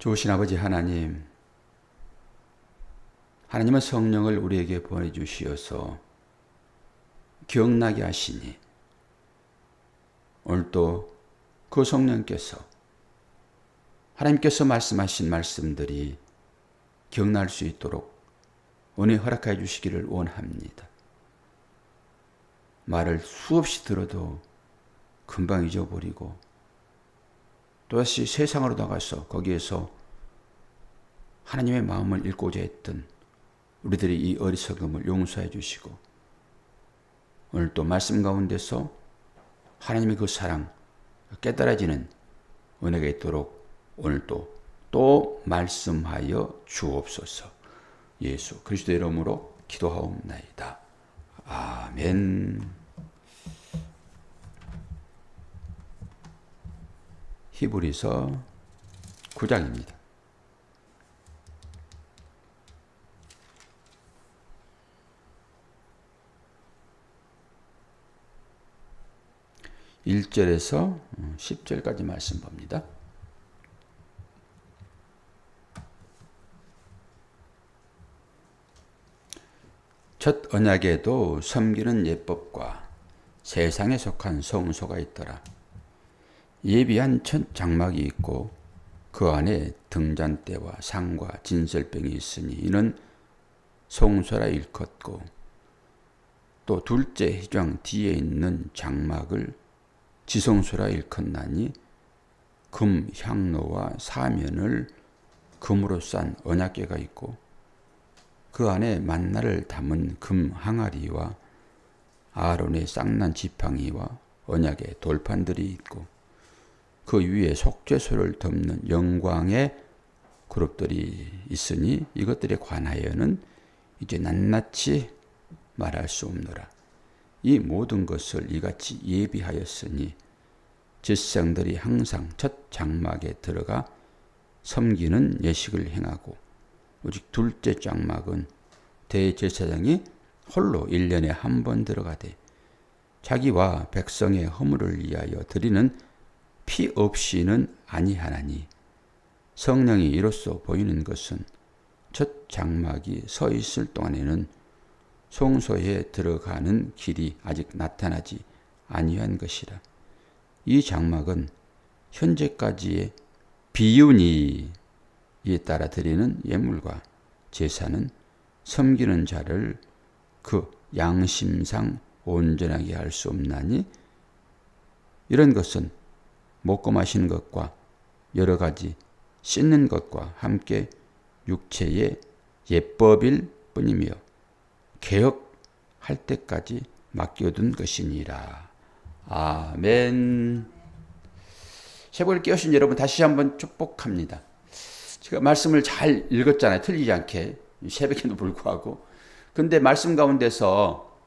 좋으신 아버지 하나님, 하나님은 성령을 우리에게 보내주시어서 기억나게 하시니 오늘도 그 성령께서 하나님께서 말씀하신 말씀들이 기억날 수 있도록 은혜 허락해 주시기를 원합니다. 말을 수없이 들어도 금방 잊어버리고 또다시 세상으로 나가서 거기에서 하나님의 마음을 읽고자 했던 우리들의 이 어리석음을 용서해 주시고 오늘 또 말씀 가운데서 하나님의 그 사랑 깨달아지는 은혜가 있도록 오늘 또 말씀하여 주옵소서. 예수 그리스도의 이름으로 기도하옵나이다. 아멘. 히브리서 9장입니다. (1절에서) (10절까지) 말씀 봅니다. 첫 언약에도 섬기는 예법과 세상에 속한 성소가 있더라. 예비한 첫 장막이 있고 그 안에 등잔대와 상과 진설병이 있으니 이는 성소라 일컫고, 또 둘째 휘장 뒤에 있는 장막을 지성소라 일컫나니 금 향로와 사면을 금으로 싼 언약궤가 있고 그 안에 만나를 담은 금 항아리와 아론의 쌍난 지팡이와 언약의 돌판들이 있고 그 위에 속죄소를 덮는 영광의 그룹들이 있으니 이것들에 관하여는 이제 낱낱이 말할 수 없노라. 이 모든 것을 이같이 예비하였으니 제사장들이 항상 첫 장막에 들어가 섬기는 예식을 행하고, 오직 둘째 장막은 대제사장이 홀로 1년에 한 번 들어가되 자기와 백성의 허물을 위하여 드리는 피 없이는 아니하나니, 성령이 이로써 보이는 것은 첫 장막이 서 있을 동안에는 성소에 들어가는 길이 아직 나타나지 아니한 것이라. 이 장막은 현재까지의 비윤이에 따라 드리는 예물과 제사는 섬기는 자를 그 양심상 온전하게 할 수 없나니, 이런 것은 먹고 마시는 것과 여러 가지 씻는 것과 함께 육체의 예법일 뿐이며 개혁할 때까지 맡겨둔 것이니라. 아멘. 새벽을 깨우신 여러분 다시 한번 축복합니다. 제가 말씀을 잘 읽었잖아요. 틀리지 않게. 새벽에도 불구하고. 근데 말씀 가운데서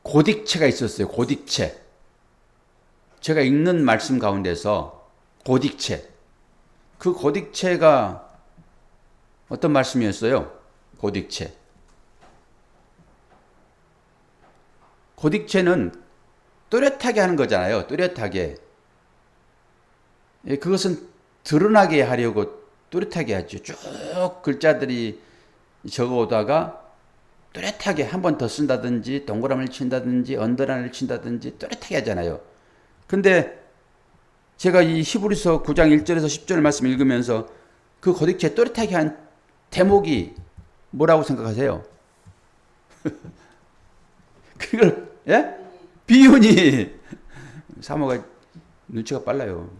고딕체가 있었어요. 고딕체. 제가 읽는 말씀 가운데서 고딕체. 그 고딕체가 어떤 말씀이었어요? 고딕체. 고딕체는 또렷하게 하는 거잖아요. 또렷하게. 그것은 드러나게 하려고 또렷하게 하죠. 쭉 글자들이 적어오다가 또렷하게 한 번 더 쓴다든지 동그라미를 친다든지 언더라인을 친다든지 또렷하게 하잖아요. 근데 제가 이 히브리서 9장 1절에서 10절 말씀 읽으면서 그 고딕체 또렷하게 한 대목이 뭐라고 생각하세요? 그걸 비윤이. 사모가 눈치가 빨라요.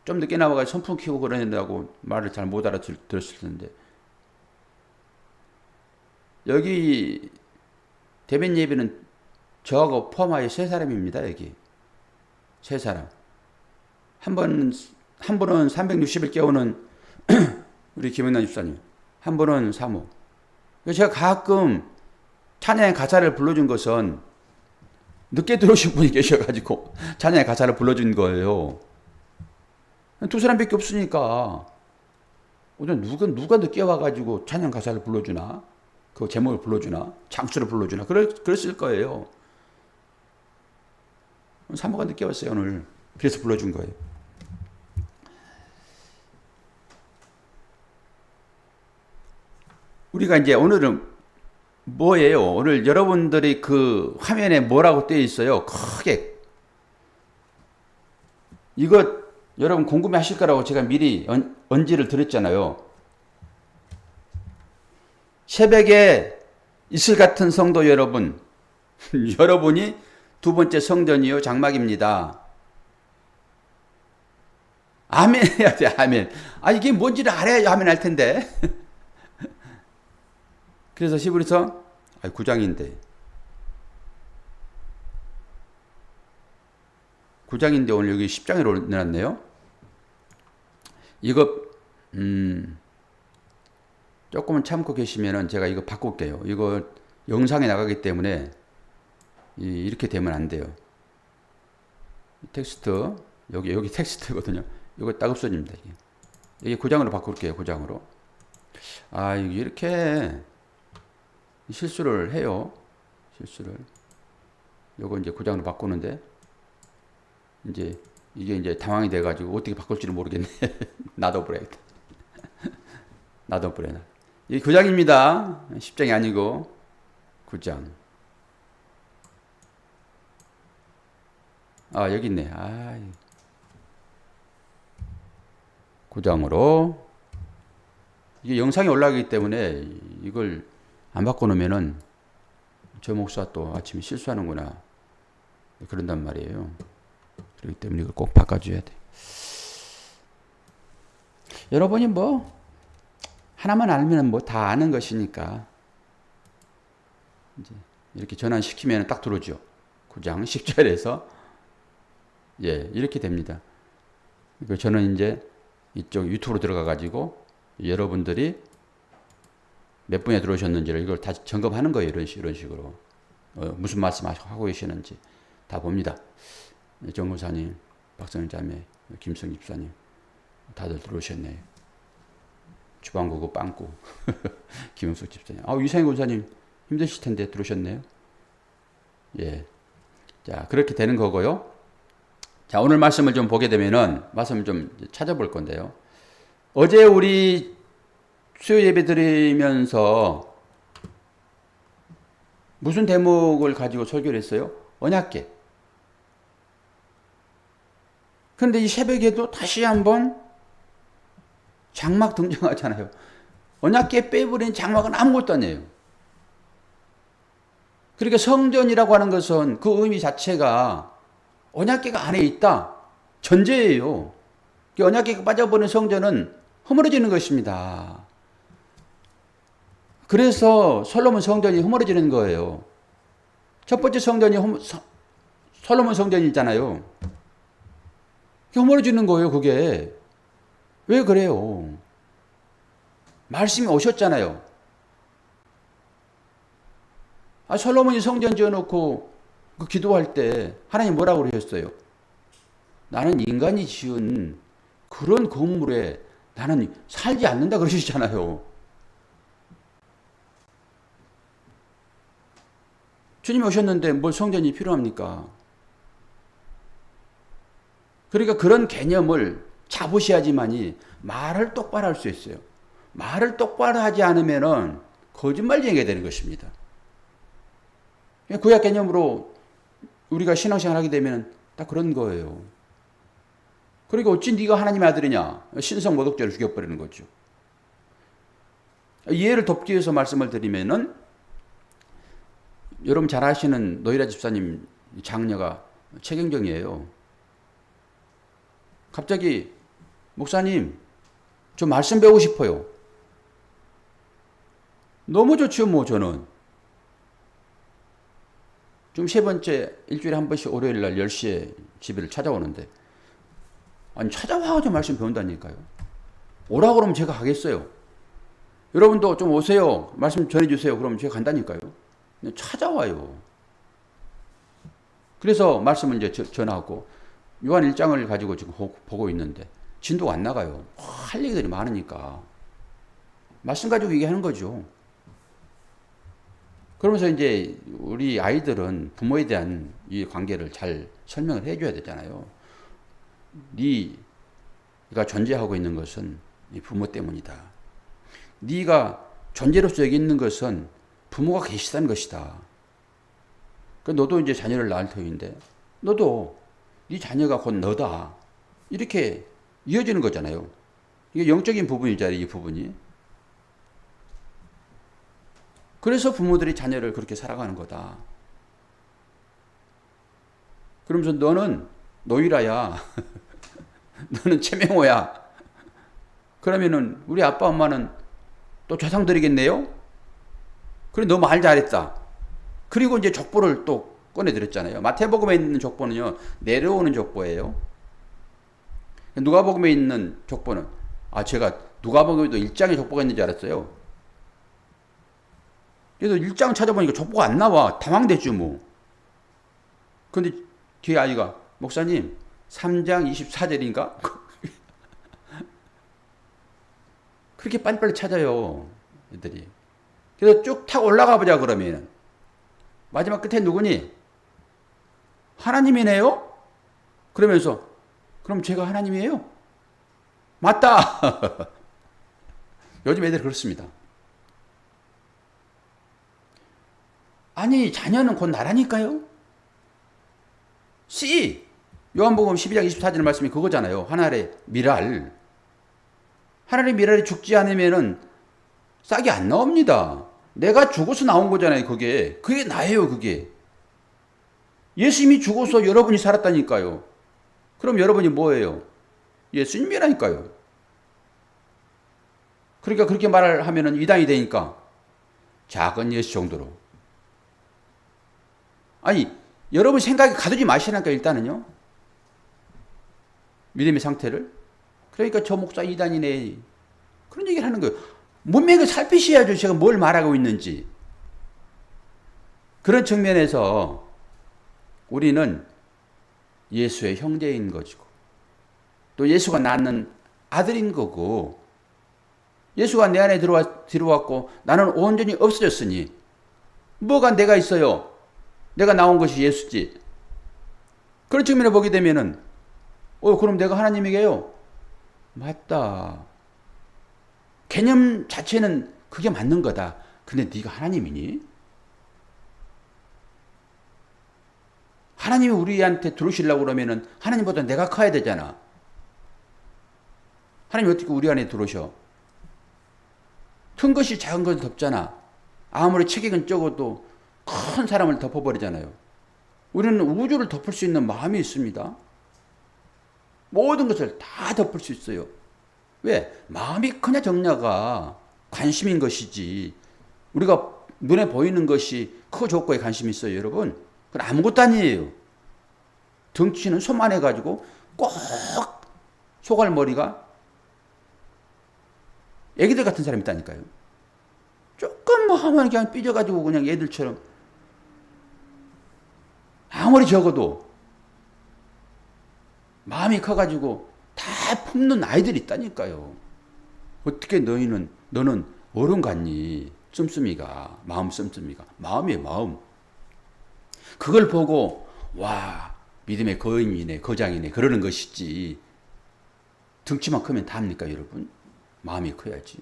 좀 늦게 나와가지고 선풍 켜고 그러는다고 말을 잘 못 알아들었을 텐데. 여기 대변 예비는 저하고 포함하여 세 사람입니다. 여기 세 사람. 한 분은 360일 깨우는 우리 김은남 집사님, 한 분은 사모. 제가 가끔 찬양의 가사를 불러준 것은 늦게 들어오신 분이 계셔가지고 찬양의 가사를 불러준 거예요. 두 사람밖에 없으니까 오늘 누가 늦게 와가지고 찬양 가사를 불러주나, 그 제목을 불러주나, 장수를 불러주나 그랬을 거예요. 사모가 늦게 왔어요 오늘. 그래서 불러준 거예요. 우리가 이제 오늘은 뭐예요? 오늘 여러분들이 그 화면에 뭐라고 뜨여 있어요? 크게. 이거 여러분 궁금해 하실 거라고 제가 미리 언지를 드렸잖아요. 새벽에 이슬 같은 성도 여러분, 여러분이 두 번째 성전이요, 장막입니다. 아멘 해야 돼, 아멘. 아, 이게 뭔지를 알아야 아멘 할 텐데. 그래서 히브리서 9장인데 9장인데 오늘 여기 10장으로 내놨네요. 이거 조금은 참고 계시면은 제가 이거 바꿀게요. 이거 영상에 나가기 때문에 이렇게 되면 안 돼요. 텍스트 여기 텍스트거든요. 이거 딱 없어집니다. 이게 9장으로 바꿀게요. 9장으로. 아, 이렇게 실수를 해요. 실수를. 요거 이제 9장으로 바꾸는데 이제 이게 이제 당황이 돼가지고 어떻게 바꿀지를 모르겠네. 나도 버려야겠다. 나도 버려야. 이게 9장입니다. 10장이 아니고 9장. 아, 여기 있네. 9장으로. 이게 영상이 올라가기 때문에 이걸 안 바꿔놓으면은 저 목사 또 아침에 실수하는구나. 그런단 말이에요. 그렇기 때문에 이걸 꼭 바꿔줘야 돼. 여러분이 뭐 하나만 알면 뭐 다 아는 것이니까 이제 이렇게 전환시키면 딱 들어오죠. 9장 10절에서 이렇게 됩니다. 저는 이제 이쪽 유튜브로 들어가 가지고 여러분들이 몇 분에 들어오셨는지를 이걸 다 점검하는 거예요. 이런 식으로 무슨 말씀 하고 계시는지 다 봅니다. 정우사님, 박성일 자매, 김성 집사님 다들 들어오셨네요. 주방구구 빵꾸 김영숙 집사님, 유상희 권사님 힘드실 텐데 들어오셨네요. 자, 그렇게 되는 거고요. 자, 오늘 말씀을 좀 보게 되면은 말씀을 좀 찾아볼 건데요. 어제 우리 수요 예배 드리면서 무슨 대목을 가지고 설교를 했어요? 언약궤. 그런데 이 새벽에도 다시 한번 장막 등장하잖아요. 언약궤 빼버린 장막은 아무것도 아니에요. 그러니까 성전이라고 하는 것은 그 의미 자체가 언약궤가 안에 있다. 전제예요. 언약궤가 빠져버린 성전은 허물어지는 것입니다. 그래서 솔로몬 성전이 허물어지는 거예요. 첫 번째 성전이 솔로몬 성전이잖아요. 허물어지는 거예요, 그게. 왜 그래요? 말씀이 오셨잖아요. 솔로몬이 성전 지어놓고 그 기도할 때 하나님 뭐라고 그러셨어요? 나는 인간이 지은 그런 건물에 나는 살지 않는다 그러시잖아요. 주님이 오셨는데 뭘 성전이 필요합니까? 그러니까 그런 개념을 잡으셔야지만이 말을 똑바로 할 수 있어요. 말을 똑바로 하지 않으면은 거짓말쟁이가 되는 것입니다. 구약 개념으로 우리가 신앙생활 하게 되면 딱 그런 거예요. 그러니까 어찌 네가 하나님의 아들이냐? 신성 모독죄를 죽여버리는 거죠. 이해를 돕기 위해서 말씀을 드리면은 여러분 잘 아시는 노이라 집사님 장녀가 최경정이에요. 갑자기 목사님 저 말씀 배우고 싶어요. 너무 좋죠. 뭐 저는 좀 세 번째 일주일에 한 번씩 월요일 날 10시에 집을 찾아오는데 아니 찾아와가지고 말씀 배운다니까요. 오라고 그러면 제가 가겠어요. 여러분도 좀 오세요. 말씀 전해주세요. 그러면 제가 간다니까요. 찾아와요. 그래서 말씀을 이제 전하고 요한 1장을 가지고 지금 보고 있는데 진도가 안 나가요. 할 얘기들이 많으니까 말씀 가지고 얘기하는 거죠. 그러면서 이제 우리 아이들은 부모에 대한 이 관계를 잘 설명을 해줘야 되잖아요. 네가 존재하고 있는 것은 네 부모 때문이다. 네가 존재로서 여기 있는 것은 부모가 계시다는 것이다. 너도 이제 자녀를 낳을 터인데 너도 네 자녀가 곧 너다. 이렇게 이어지는 거잖아요. 이게 영적인 부분이잖아요. 이 부분이. 그래서 부모들이 자녀를 그렇게 살아가는 거다. 그러면서 너는 노이라야. 너는 최명호야. 그러면은 우리 아빠 엄마는 또 조상 드리겠네요? 그래 너 말 잘했다. 그리고 이제 족보를 또 꺼내드렸잖아요. 마태복음에 있는 족보는요. 내려오는 족보예요. 누가복음에 있는 족보는 제가 누가복음에도 1장에 족보가 있는 줄 알았어요. 그래서 1장 찾아보니까 족보가 안 나와. 당황됐죠 뭐. 근데 뒤에 아이가 목사님 3장 24절인가? 그렇게 빨리빨리 찾아요. 애들이. 그래서 쭉 타고 올라가 보자 그러면 마지막 끝에 누구니? 하나님이네요? 그러면서 그럼 제가 하나님이에요? 맞다. 요즘 애들 그렇습니다. 아니 자녀는 곧 나라니까요. C 요한복음 12장 24절 말씀이 그거잖아요. 하나님의 미랄. 하나님의 미랄이 죽지 않으면은 싹이 안 나옵니다. 내가 죽어서 나온 거잖아요. 그게 나예요. 그게 예수님이 죽어서 여러분이 살았다니까요. 그럼 여러분이 뭐예요? 예수님이라니까요. 그러니까 그렇게 말을 하면은 이단이 되니까 작은 예수 정도로. 아니 여러분 생각에 가두지 마시라니까 일단은요. 믿음의 상태를. 그러니까 저 목사 이단이네. 그런 얘기를 하는 거예요. 문맥을 살피셔야죠. 제가 뭘 말하고 있는지. 그런 측면에서 우리는 예수의 형제인 것이고 또 예수가 낳는 아들인 거고 예수가 내 안에 들어왔고 나는 온전히 없어졌으니 뭐가 내가 있어요. 내가 나온 것이 예수지. 그런 측면에 보게 되면은 그럼 내가 하나님이게요? 맞다. 개념 자체는 그게 맞는 거다. 근데 네가 하나님이니? 하나님이 우리한테 들어오시려고 그러면은 하나님보다 내가 커야 되잖아. 하나님이 어떻게 우리 안에 들어오셔? 큰 것이 작은 것을 덮잖아. 아무리 체격은 적어도 큰 사람을 덮어버리잖아요. 우리는 우주를 덮을 수 있는 마음이 있습니다. 모든 것을 다 덮을 수 있어요. 왜? 마음이 크냐 적냐가 관심인 것이지. 우리가 눈에 보이는 것이 크고 적고에 관심이 있어요, 여러분. 그건 아무것도 아니에요. 덩치는 소만해가지고 꼭 소갈머리가 애기들 같은 사람이 있다니까요. 조금 뭐 하면 그냥 삐져가지고 그냥 애들처럼 아무리 적어도 마음이 커가지고 다 품는 아이들이 있다니까요. 어떻게 너는 어른 같니? 씀씀이가 마음 씀씀이가 마음이에요. 마음. 그걸 보고 와 믿음의 거인이네 거장이네 그러는 것이지. 덩치만 크면 답니까 여러분? 마음이 커야지.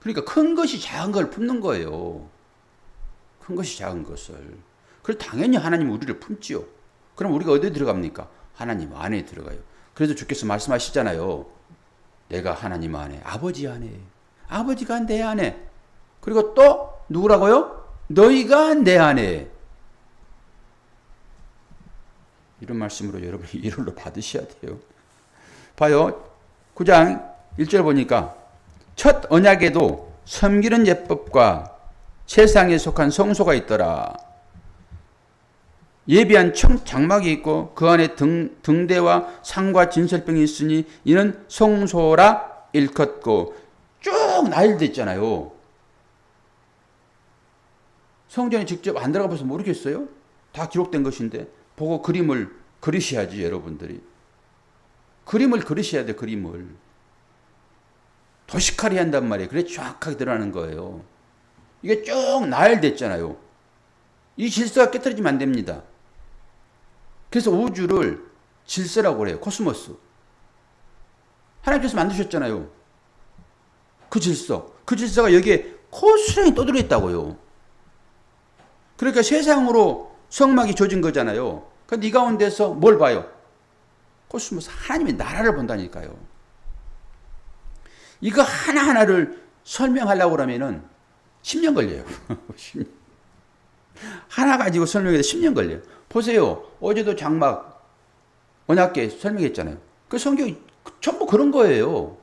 그러니까 큰 것이 작은 걸 품는 거예요. 큰 것이 작은 것을. 그래서 당연히 하나님 우리를 품지요. 그럼 우리가 어디에 들어갑니까? 하나님 안에 들어가요. 그래서 주께서 말씀하시잖아요. 내가 하나님 안에, 아버지 안에, 아버지가 내 안에. 그리고 또 누구라고요? 너희가 내 안에. 이런 말씀으로 여러분이 위로를 받으셔야 돼요. 봐요. 9장 1절 보니까 첫 언약에도 섬기는 예법과 세상에 속한 성소가 있더라. 예비한 장막이 있고 그 안에 등대와 상과 진설병이 있으니 이는 성소라 일컫고 쭉 나열되어 있잖아요. 성전에 직접 안 들어가 봐서 모르겠어요? 다 기록된 것인데 보고 그림을 그리셔야지 여러분들이. 그림을 그리셔야 돼. 그림을. 도시카리 한단 말이에요. 그래 정확하게 드러나는 거예요. 이게 쭉 나열됐잖아요. 이 질서가 깨트려지면 안 됩니다. 그래서 우주를 질서라고 그래요. 코스모스. 하나님께서 만드셨잖아요. 그 질서. 그 질서가 여기에 고스란히 떠들어 있다고요. 그러니까 세상으로 성막이 조진 거잖아요. 그러니까 네 가운데서 뭘 봐요? 코스모스 하나님의 나라를 본다니까요. 이거 하나하나를 설명하려고 그러면은 10년 걸려요. 하나 가지고 설명해도 10년 걸려요. 보세요. 어제도 장막 언약궤 설명했잖아요. 그 성경이 전부 그런 거예요.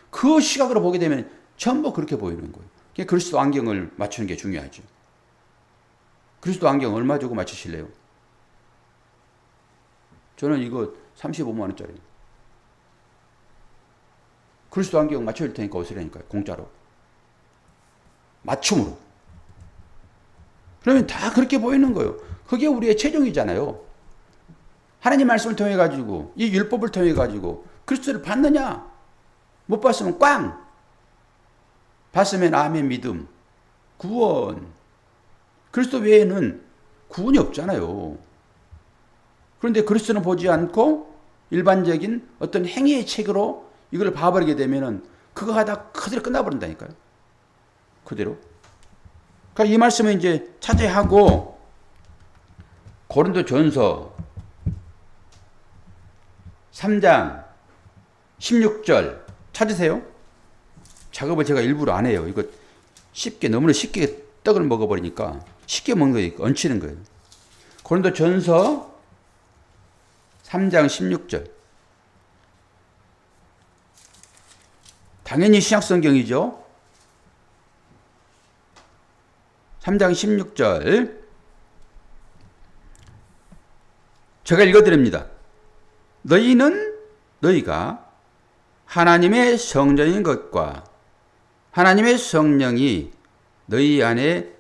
그 시각으로 보게 되면 전부 그렇게 보이는 거예요. 그리스도 안경을 맞추는 게 중요하죠. 그리스도 안경 얼마 주고 맞추실래요? 저는 이거 35만 원짜리. 그리스도 안경 맞춰줄 테니까 오시라니까요. 공짜로. 맞춤으로. 그러면 다 그렇게 보이는 거예요. 그게 우리의 최종이잖아요. 하나님 말씀을 통해 가지고 이 율법을 통해 가지고 그리스도를 봤느냐? 못 봤으면 꽝. 봤으면 아멘 믿음. 구원. 그리스도 외에는 구원이 없잖아요. 그런데 그리스도는 보지 않고 일반적인 어떤 행위의 책으로 이걸 봐버리게 되면은 그거 하다 그대로 끝나버린다니까요. 그대로. 그러니까 이 말씀은 이제 차지하고 고린도전서 3장 16절 찾으세요. 작업을 제가 일부러 안 해요. 이거 쉽게 너무나 쉽게 떡을 먹어버리니까 쉽게 먹는 거예요. 얹히는 거예요. 고린도전서 3장 16절. 당연히 신약성경이죠. 3장 16절. 제가 읽어드립니다. 너희가 하나님의 성전인 것과 하나님의 성령이 너희 안에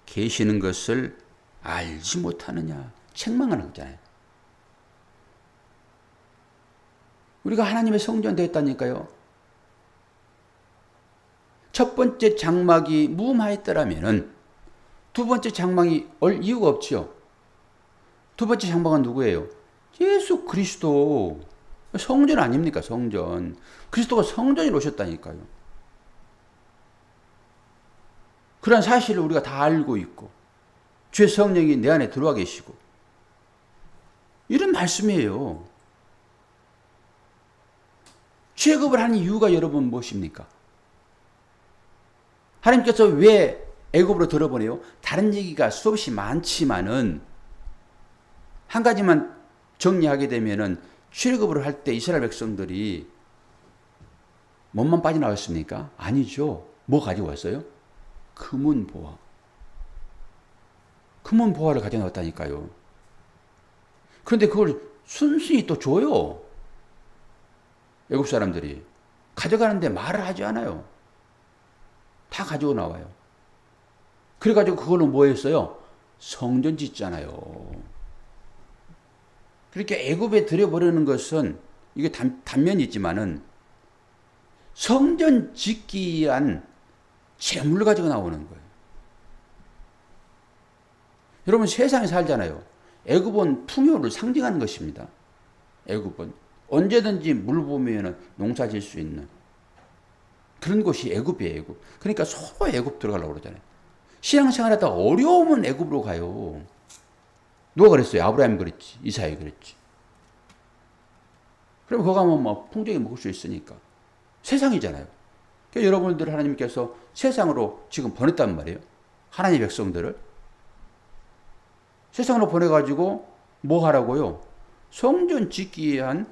계시는 것을 알지 못하느냐. 책망하는 거잖아요. 우리가 하나님의 성전 되었다니까요. 첫 번째 장막이 무마했더라면 두 번째 장막이 올 이유가 없지요. 두 번째 장막은 누구예요? 예수 그리스도. 성전 아닙니까? 성전. 그리스도가 성전으로 오셨다니까요. 그런 사실을 우리가 다 알고 있고 주의 성령이 내 안에 들어와 계시고 이런 말씀이에요. 취급을 하는 이유가 여러분 무엇입니까? 하나님께서 왜 애굽으로 들어보내요? 다른 얘기가 수없이 많지만은 한 가지만 정리하게 되면은 출애굽을 할 때 이스라엘 백성들이 몸만 빠져나왔습니까? 아니죠. 뭐 가지고 왔어요? 금은 보화. 금은 보화를 가져 나왔다니까요. 그런데 그걸 순순히 또 줘요. 애굽 사람들이. 가져가는데 말을 하지 않아요. 다 가지고 나와요. 그래가지고 그걸로 뭐 했어요? 성전 짓잖아요. 그렇게 애굽에 들여버리는 것은 이게 단면이 있지만은 성전 짓기 위한 재물을 가지고 나오는 거예요. 여러분 세상에 살잖아요. 애굽은 풍요를 상징하는 것입니다. 애굽은 언제든지 물 부으면 농사 질 수 있는 그런 곳이 애굽이에요. 애굽. 그러니까 서로 애굽 들어가려고 그러잖아요. 신앙생활 하다가 어려우면 애굽으로 가요. 누가 그랬어요? 아브라함이 그랬지. 이삭이 그랬지. 그럼 거기 가면 뭐 풍족히 먹을 수 있으니까. 세상이잖아요. 그러니까 여러분들 하나님께서 세상으로 지금 보냈단 말이에요. 하나님의 백성들을. 세상으로 보내가지고 뭐 하라고요? 성전 짓기 위한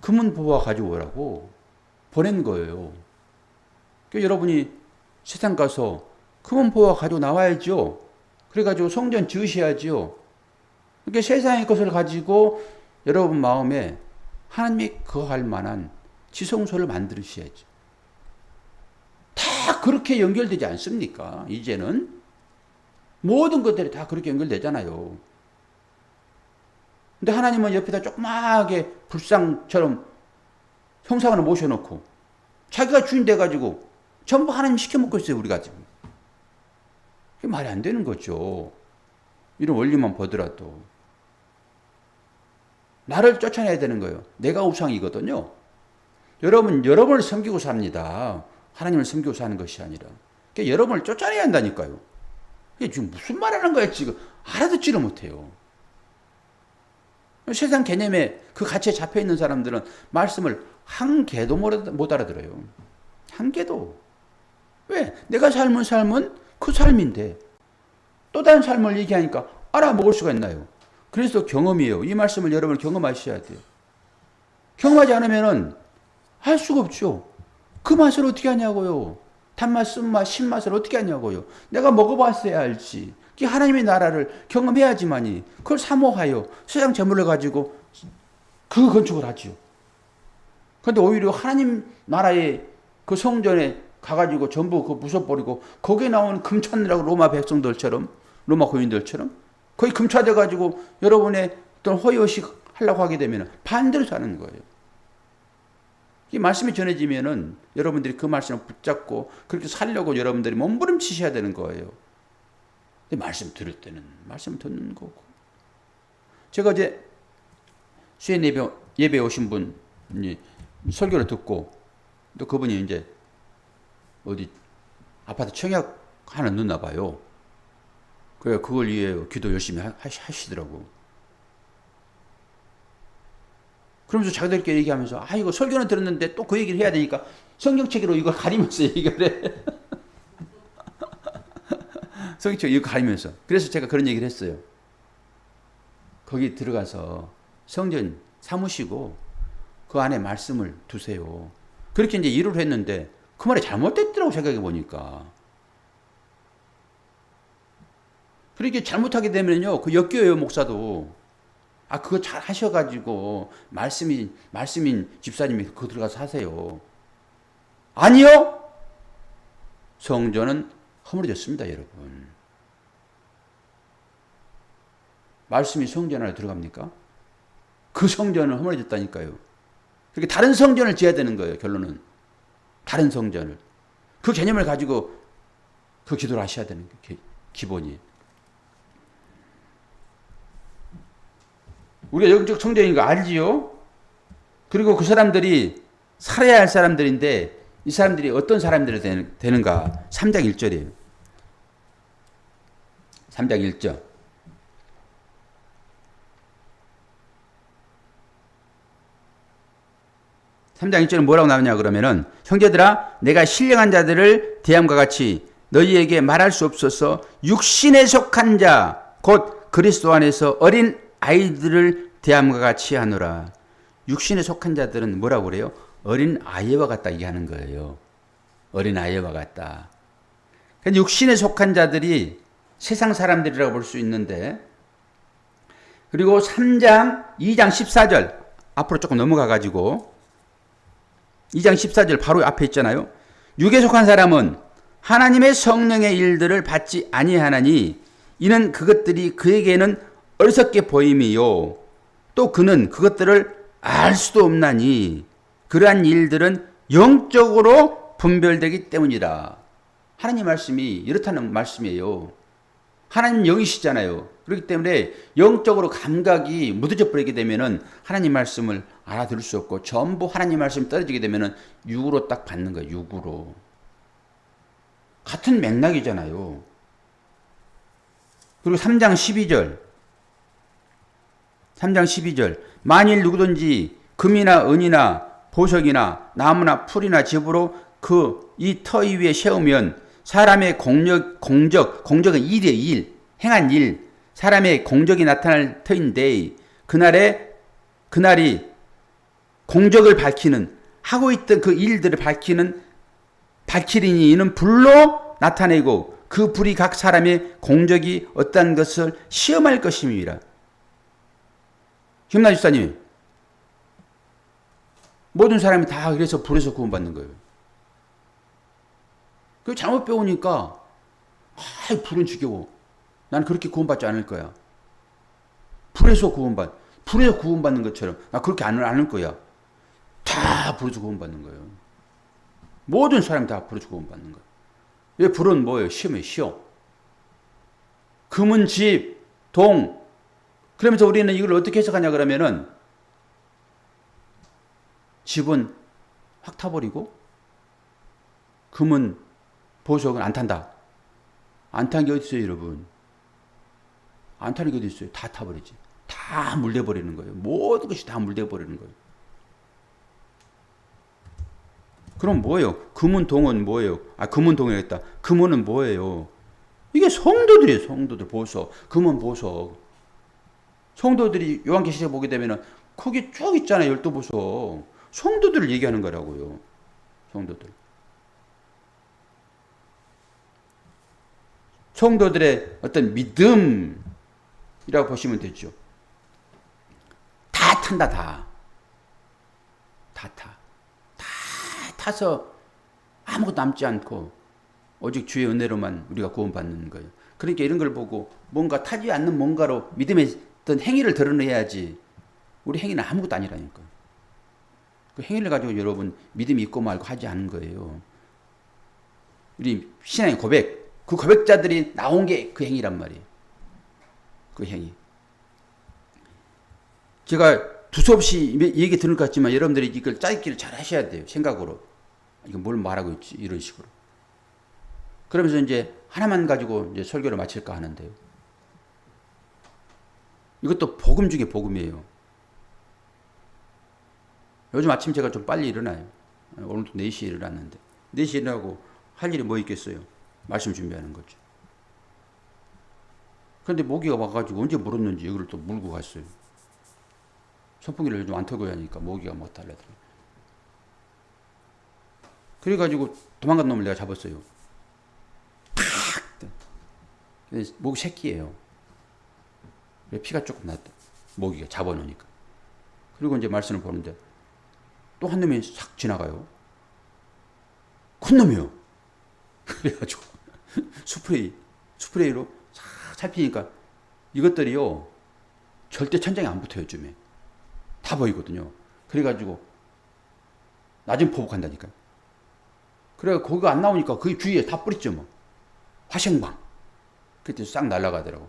금은 보화 가지고 오라고 보낸 거예요. 그러니까 여러분이 세상 가서 금은 보화 가지고 나와야죠. 그래가지고 성전 지으셔야죠. 그러니까 세상의 것을 가지고 여러분 마음에 하나님이 거할 만한 지성소를 만드셔야죠. 다 그렇게 연결되지 않습니까? 이제는 모든 것들이 다 그렇게 연결되잖아요. 근데 하나님은 옆에다 조그마하게 불상처럼 형상 하나 모셔놓고 자기가 주인 돼가지고 전부 하나님 시켜먹고 있어요. 우리가 지금. 그게 말이 안 되는 거죠. 이런 원리만 보더라도. 나를 쫓아내야 되는 거예요. 내가 우상이거든요. 여러분을 섬기고 삽니다. 하나님을 섬기고 사는 것이 아니라. 그러니까 여러분을 쫓아내야 한다니까요. 이게 지금 무슨 말 하는 거야, 지금. 알아듣지를 못해요. 세상 개념에 그 가치에 잡혀 있는 사람들은 말씀을 한 개도 못 알아들어요. 한 개도. 왜? 내가 삶은 삶은 그 삶인데 또 다른 삶을 얘기하니까 알아먹을 수가 있나요? 그래서 경험이에요. 이 말씀을 여러분 경험하셔야 돼요. 경험하지 않으면은 할 수가 없죠. 그 맛을 어떻게 하냐고요. 단맛, 쓴맛, 신맛을 어떻게 하냐고요. 내가 먹어봤어야 알지. 하나님의 나라를 경험해야지만이 그걸 사모하여 세상 재물을 가지고 그 건축을 하지요. 그런데 오히려 하나님 나라의 그 성전에 가가지고 전부 그 부숴버리고 거기에 나오는 금 찾느라고 로마 백성들처럼 로마 고인들처럼 거의 금 찾아가지고 여러분의 어떤 허위의식 하려고 하게 되면 반대로 사는 거예요. 이 말씀이 전해지면은 여러분들이 그 말씀을 붙잡고 그렇게 살려고 여러분들이 몸부림치셔야 되는 거예요. 근데 말씀 들을 때는 말씀 듣는 거고. 제가 어제 수행 예배 오신 분이 설교를 듣고 또 그분이 이제 어디 아파트 청약 하나 넣나 봐요. 그래 그걸 위해 기도 열심히 하시더라고. 그러면서 자기들끼리 얘기하면서 아 이거 설교는 들었는데 또 그 얘기를 해야 되니까 성경책으로 이걸 가리면서 얘기를 해. 성경책 이거 가리면서. 그래서 제가 그런 얘기를 했어요. 거기 들어가서 성전 사무시고 그 안에 말씀을 두세요. 그렇게 이제 일을 했는데 그 말이 잘못됐더라고 생각해 보니까. 그렇게 잘못하게 되면요 그 역겨워요 목사도. 아 그거 잘 하셔가지고 말씀인 집사님이 그거 들어가서 하세요. 아니요. 성전은 허물어졌습니다 여러분. 말씀이 성전 안에 들어갑니까? 그 성전은 허물어졌다니까요. 그렇게 다른 성전을 지어야 되는 거예요 결론은. 다른 성전을. 그 개념을 가지고 그 기도를 하셔야 되는 게 기본이에요. 우리가 영적 성전인 거 알지요? 그리고 그 사람들이 살아야 할 사람들인데 이 사람들이 어떤 사람들이 되는가? 3장 1절이에요. 3장 1절. 3장 1절은 뭐라고 나오냐 그러면은 형제들아 내가 신령한 자들을 대함과 같이 너희에게 말할 수 없어서 육신에 속한 자 곧 그리스도 안에서 어린 아이들을 대함과 같이 하노라. 육신에 속한 자들은 뭐라고 그래요? 어린 아이와 같다 얘기하는 거예요. 어린 아이와 같다. 그러니까 육신에 속한 자들이 세상 사람들이라고 볼 수 있는데 그리고 2장 14절 앞으로 조금 넘어가 가지고 2장 14절 바로 앞에 있잖아요. 육에 속한 사람은 하나님의 성령의 일들을 받지 아니하나니 이는 그것들이 그에게는 어리석게 보임이요 또 그는 그것들을 알 수도 없나니 그러한 일들은 영적으로 분별되기 때문이라. 하나님 말씀이 이렇다는 말씀이에요. 하나님 영이시잖아요. 그렇기 때문에 영적으로 감각이 무뎌져 버리게 되면은 하나님 말씀을 알아들을 수 없고 전부 하나님 말씀이 떨어지게 되면은 육으로 딱 받는 거예요. 육으로. 같은 맥락이잖아요. 그리고 3장 12절. 3장 12절. 만일 누구든지 금이나 은이나 보석이나 나무나 풀이나 집으로 그 이 터위 위에 세우면 사람의 공적은 일이에요. 일. 행한 일. 사람의 공적이 나타날 터인데 그날이 공적을 밝히는 하고 있던 그 일들을 밝히리니 이는 불로 나타내고 그 불이 각 사람의 공적이 어떠한 것을 시험할 것임이라. 김나 집사님, 모든 사람이 다 그래서 불에서 구원받는 거예요. 그 잘못 배우니까 불은 지겨워. 나는 그렇게 구원받지 않을 거야. 불에서 구원받는 것처럼 나 그렇게 안 할 거야. 다 불에서 구원받는 거예요. 모든 사람이 다 불에서 구원받는 거예요. 왜 불은 뭐예요? 시험이에요. 시험. 금은 집, 동. 그러면서 우리는 이걸 어떻게 해석하냐 그러면은 집은 확 타버리고 금은 보석은 안 탄다. 안 탄 게 어디 있어요, 여러분? 안 타는 게 어디 있어요? 다 타버리지. 다 물대버리는 거예요. 모든 것이 다 물대버리는 거예요. 그럼 뭐예요? 금은 동은 뭐예요? 금은 동이랬다. 금은은 뭐예요? 이게 성도들이에요. 성도들 보석. 금은 보석. 성도들이 요한계시록 보게 되면은 거기 쭉 있잖아요. 12보석. 성도들을 얘기하는 거라고요. 성도들. 성도들의 어떤 믿음이라고 보시면 되죠. 다 탄다, 다. 다 타. 다 타서 아무것도 남지 않고 오직 주의 은혜로만 우리가 구원받는 거예요. 그러니까 이런 걸 보고 뭔가 타지 않는 뭔가로 믿음의 어떤 행위를 드러내야지. 우리 행위는 아무것도 아니라니까. 그 행위를 가지고 여러분 믿음이 있고 말고 하지 않은 거예요. 우리 신앙의 고백, 그 고백자들이 나온 게 그 행위란 말이에요. 그 행위. 제가 두서없이 얘기 들을 것 같지만 여러분들이 이걸 짜기를 잘 하셔야 돼요. 생각으로. 이거 뭘 말하고 있지? 이런 식으로. 그러면서 이제 하나만 가지고 이제 설교를 마칠까 하는데요. 이것도 복음 중에 복음이에요. 요즘 아침 제가 좀 빨리 일어나요. 오늘도 4시에 일어났는데. 4시에 일어나고 할 일이 뭐 있겠어요? 말씀 준비하는 거죠. 그런데 모기가 와가지고 언제 물었는지 여기를 또 물고 갔어요. 선풍기를 요즘 안 틀고 하니까 모기가 못 달라더라고요. 그래가지고 도망간 놈을 내가 잡았어요. 팍! 모기 새끼예요. 피가 조금 났다. 모기가 잡아놓으니까. 그리고 이제 말씀을 보는데 또 한 놈이 싹 지나가요. 큰 놈이요. 그래가지고 스프레이로 싹 살피니까 이것들이요 절대 천장에 안 붙어요. 요즘에 다 보이거든요. 그래가지고 낮은 포복한다니까요. 그래 거기가 안 나오니까 그 주위에 다 뿌렸죠. 뭐 화생방 그때 싹 날아가더라고.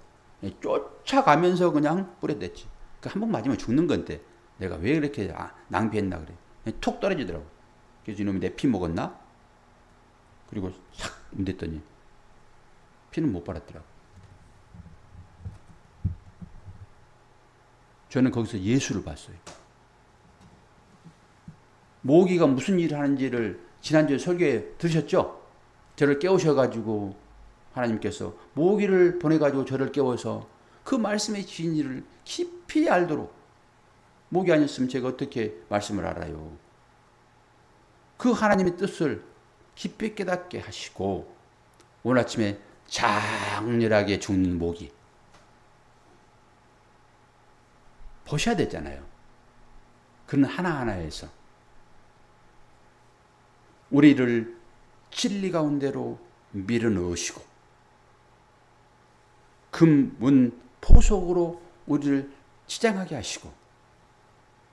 쫓아가면서 그냥 뿌려댔지. 한 번 맞으면 죽는 건데 내가 왜 이렇게 낭비했나 그래. 툭 떨어지더라고. 그래서 이놈이 내 피 먹었나? 그리고 싹 문댔더니 피는 못 빨았더라고. 저는 거기서 예수를 봤어요. 모기가 무슨 일을 하는지를 지난주에 설교에 들으셨죠? 저를 깨우셔가지고 하나님께서 모기를 보내가지고 저를 깨워서 그 말씀의 진리를 깊이 알도록. 모기 아니었으면 제가 어떻게 말씀을 알아요? 그 하나님의 뜻을 깊이 깨닫게 하시고 오늘 아침에 장렬하게 죽는 모기 보셔야 되잖아요. 그런 하나하나에서 우리를 진리 가운데로 밀어넣으시고 금문 포석으로 우리를 치장하게 하시고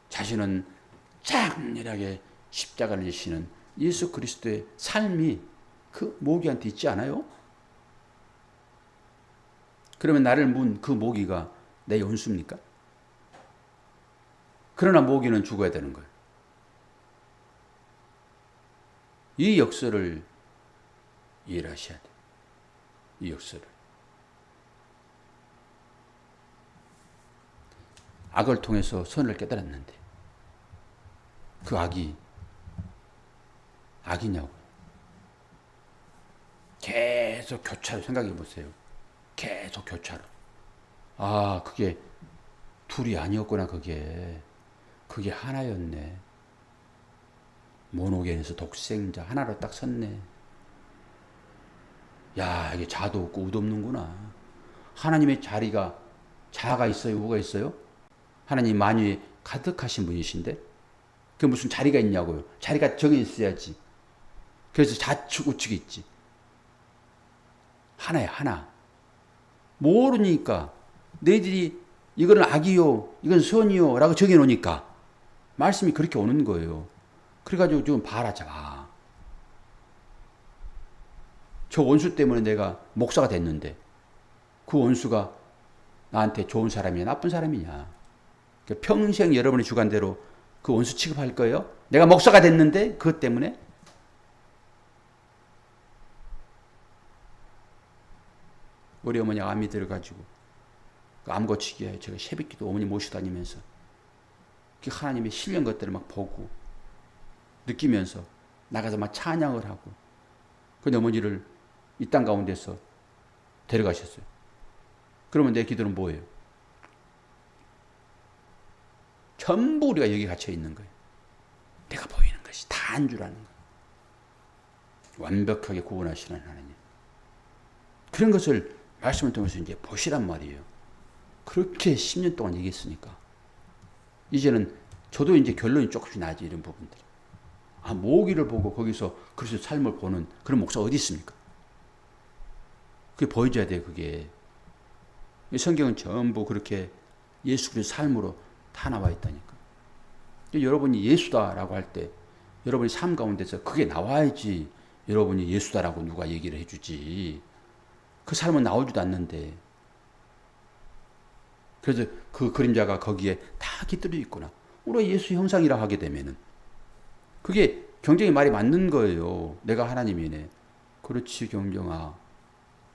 자신은 장렬하게 십자가를 지시는 예수 그리스도의 삶이 그 모기한테 있지 않아요? 그러면 나를 문 그 모기가 내 원수입니까? 그러나 모기는 죽어야 되는 거예요. 이 역설을 이해하셔야 돼요. 이 역설을. 악을 통해서 선을 깨달았는데 그 악이 악이냐고요. 계속 교차로 생각해 보세요. 계속 교차로. 그게 둘이 아니었구나. 그게 하나였네. 모노겐에서 독생자 하나로 딱 섰네. 야, 이게 자도 없고 우도 없는구나. 하나님의 자가 있어요? 우가 있어요? 하나님 만유에 가득하신 분이신데 그 무슨 자리가 있냐고요. 자리가 정해 있어야지. 그래서 좌측 우측이 있지. 하나야, 하나. 모르니까 너희들이 이거는 악이요, 이건 선이요 라고 정해놓으니까 말씀이 그렇게 오는 거예요. 그래가지고 지금 봐라. 저 원수 때문에 내가 목사가 됐는데 그 원수가 나한테 좋은 사람이냐 나쁜 사람이냐. 평생 여러분의 주관대로 그 원수 취급할 거예요? 내가 목사가 됐는데 그것 때문에? 우리 어머니가 암이 들어가지고 그 암 고치기에 제가 새벽기도 어머니 모시고 다니면서 그 하나님의 실현 것들을 막 보고 느끼면서 나가서 막 찬양을 하고 그 어머니를 이 땅 가운데서 데려가셨어요. 그러면 내 기도는 뭐예요? 전부 우리가 여기 갇혀 있는 거예요. 내가 보이는 것이 다 한 줄 아는 거예요. 완벽하게 구원하시는 하나님. 그런 것을 말씀을 통해서 이제 보시란 말이에요. 그렇게 10년 동안 얘기했으니까. 이제는 저도 이제 결론이 조금씩 나지, 이런 부분들이. 모기를 보고 거기서 그리스도의 삶을 보는 그런 목사 어디 있습니까? 그게 보여줘야 돼요, 그게. 성경은 전부 그렇게 예수 그리스도의 삶으로 다 나와 있다니까. 여러분이 예수다라고 할 때 여러분이 삶 가운데서 그게 나와야지 여러분이 예수다라고 누가 얘기를 해주지. 그 삶은 나오지도 않는데. 그래서 그 그림자가 거기에 다 깃들여 있구나. 우리가 예수 형상이라 하게 되면은 그게 경쟁이 말이 맞는 거예요. 내가 하나님이네. 그렇지, 경경아.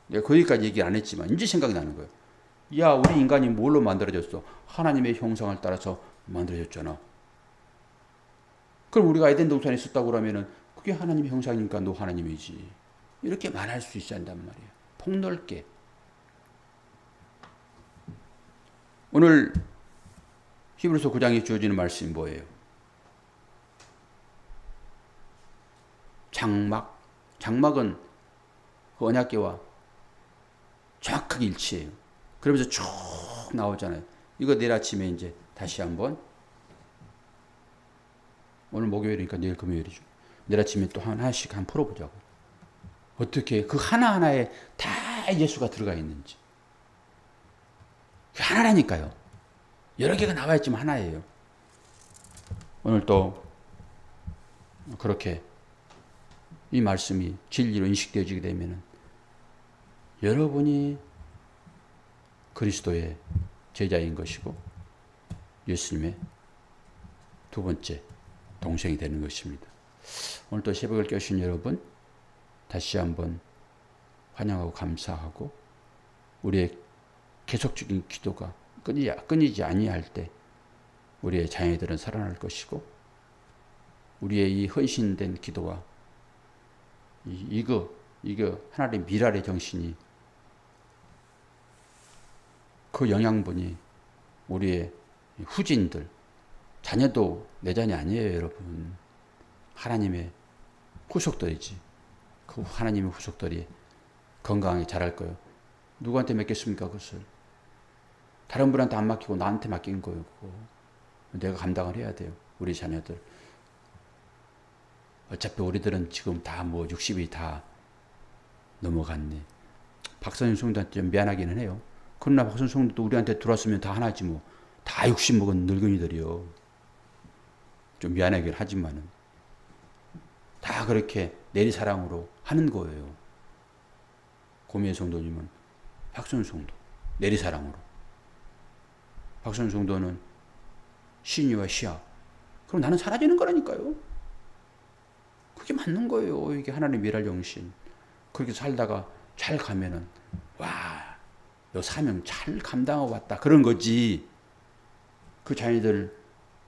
내가 거기까지 얘기 안 했지만 이제 생각이 나는 거예요. 야, 우리 인간이 뭘로 만들어졌어? 하나님의 형상을 따라서 만들어졌잖아. 그럼 우리가 에덴 동산에 있었다고 그러면은 그게 하나님의 형상이니까 너 하나님이지. 이렇게 말할 수 있어야 한단 말이에요. 폭넓게. 오늘 히브리서 9장에 주어지는 말씀이 뭐예요? 장막. 장막은 그 언약궤와 정확하게 일치해요. 그러면서 쭉 나오잖아요. 이거 내일 아침에 이제 다시 한번, 오늘 목요일이니까 내일 금요일이죠. 내일 아침에 또 하나씩 한번 풀어보자고. 어떻게 그 하나하나에 다 예수가 들어가 있는지. 하나라니까요. 여러 개가 나와 있지만 하나예요. 오늘 또 그렇게 이 말씀이 진리로 인식되어지게 되면 여러분이 그리스도의 제자인 것이고 예수님의 두 번째 동생이 되는 것입니다. 오늘 또 새벽을 깨우신 여러분 다시 한번 환영하고 감사하고 우리의 계속적인 기도가 끊이지 아니할 때 우리의 자녀들은 살아날 것이고 우리의 이 헌신된 기도와 이거 하나님의 미랄의 정신이 그 영양분이 우리의 후진들, 자녀도 내 자녀 아니에요, 여러분. 하나님의 후속들이지. 그 하나님의 후속들이 건강하게 자랄 거예요. 누구한테 맡겼습니까, 그것을? 다른 분한테 안 맡기고 나한테 맡긴 거예요, 그거. 내가 감당을 해야 돼요, 우리 자녀들. 어차피 우리들은 지금 다 60이 다 넘어갔네. 박선영 성도한테 좀 미안하기는 해요. 그러나 박선영 성도도 우리한테 들어왔으면 다 하나지 뭐. 다 60 먹은 늙은이들이요. 좀 미안하긴 하지만은. 다 그렇게 내리사랑으로 하는 거예요. 고미의 성도님은 박선영 성도. 내리사랑으로. 박선영 성도는 신이와 시야. 그럼 나는 사라지는 거라니까요. 그게 맞는 거예요. 이게 하나님의 미랄 정신. 그렇게 살다가 잘 가면은 와, 너 사명 잘 감당하고 왔다. 그런 거지. 그 자녀들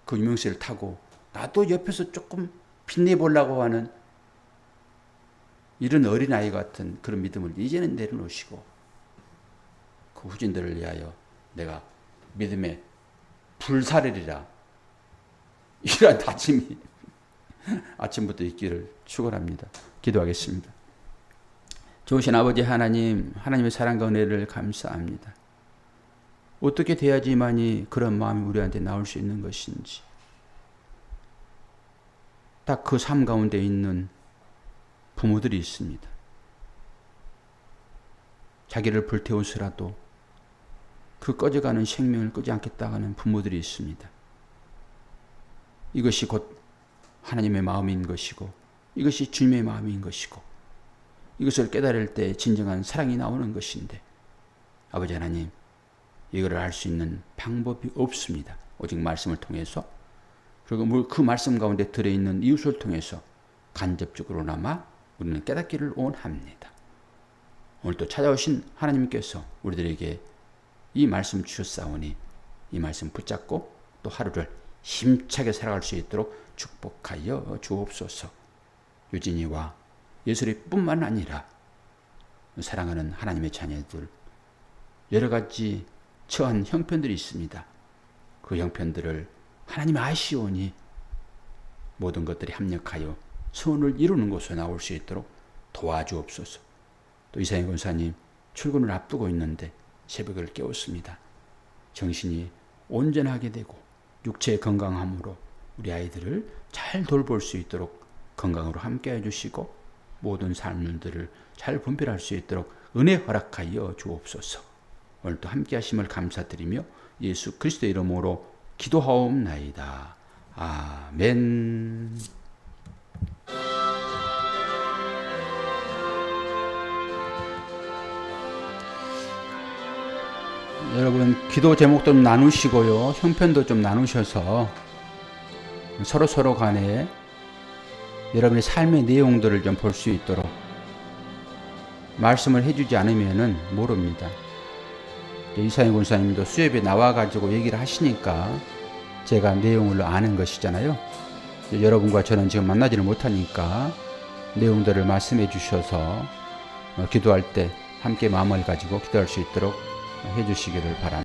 그 유명세를 타고 나도 옆에서 조금 빛내보려고 하는 이런 어린아이 같은 그런 믿음을 이제는 내려놓으시고 그 후진들을 위하여 내가 믿음의 불사르리라. 이러한 다짐이 아침부터 있기를 축원합니다. 기도하겠습니다. 좋으신 아버지 하나님, 하나님의 사랑과 은혜를 감사합니다. 어떻게 돼야지만이 그런 마음이 우리한테 나올 수 있는 것인지. 딱 그 삶 가운데 있는 부모들이 있습니다. 자기를 불태워서라도 그 꺼져가는 생명을 끄지 않겠다 하는 부모들이 있습니다. 이것이 곧 하나님의 마음인 것이고 이것이 주님의 마음인 것이고 이것을 깨달을 때 진정한 사랑이 나오는 것인데 아버지 하나님 이거를 알 수 있는 방법이 없습니다. 오직 말씀을 통해서 그리고 그 말씀 가운데 들어있는 이웃을 통해서 간접적으로나마 우리는 깨닫기를 원합니다. 오늘 또 찾아오신 하나님께서 우리들에게 이 말씀 주셨사오니 이 말씀 붙잡고 또 하루를 힘차게 살아갈 수 있도록 축복하여 주옵소서. 유진이와 예술이뿐만 아니라 사랑하는 하나님의 자녀들 여러 가지 처한 형편들이 있습니다. 그 형편들을 하나님 아시오니 모든 것들이 합력하여 소원을 이루는 곳으로 나올 수 있도록 도와주옵소서. 또 이상희 권사님 출근을 앞두고 있는데 새벽을 깨웠습니다. 정신이 온전하게 되고 육체의 건강함으로 우리 아이들을 잘 돌볼 수 있도록 건강으로 함께 해주시고 모든 삶들을 잘 분별할 수 있도록 은혜 허락하여 주옵소서. 오늘도 함께 하심을 감사드리며 예수 그리스도의 이름으로 기도하옵나이다. 아멘. 여러분 기도 제목도 좀 나누시고요. 형편도 좀 나누셔서 서로 간에 여러분의 삶의 내용들을 좀 볼 수 있도록 말씀을 해주지 않으면 모릅니다. 이상희 권사님도 수협에 나와가지고 얘기를 하시니까 제가 내용을 아는 것이잖아요. 여러분과 저는 지금 만나지를 못하니까 내용들을 말씀해 주셔서 기도할 때 함께 마음을 가지고 기도할 수 있도록 해주시기를 바랍니다.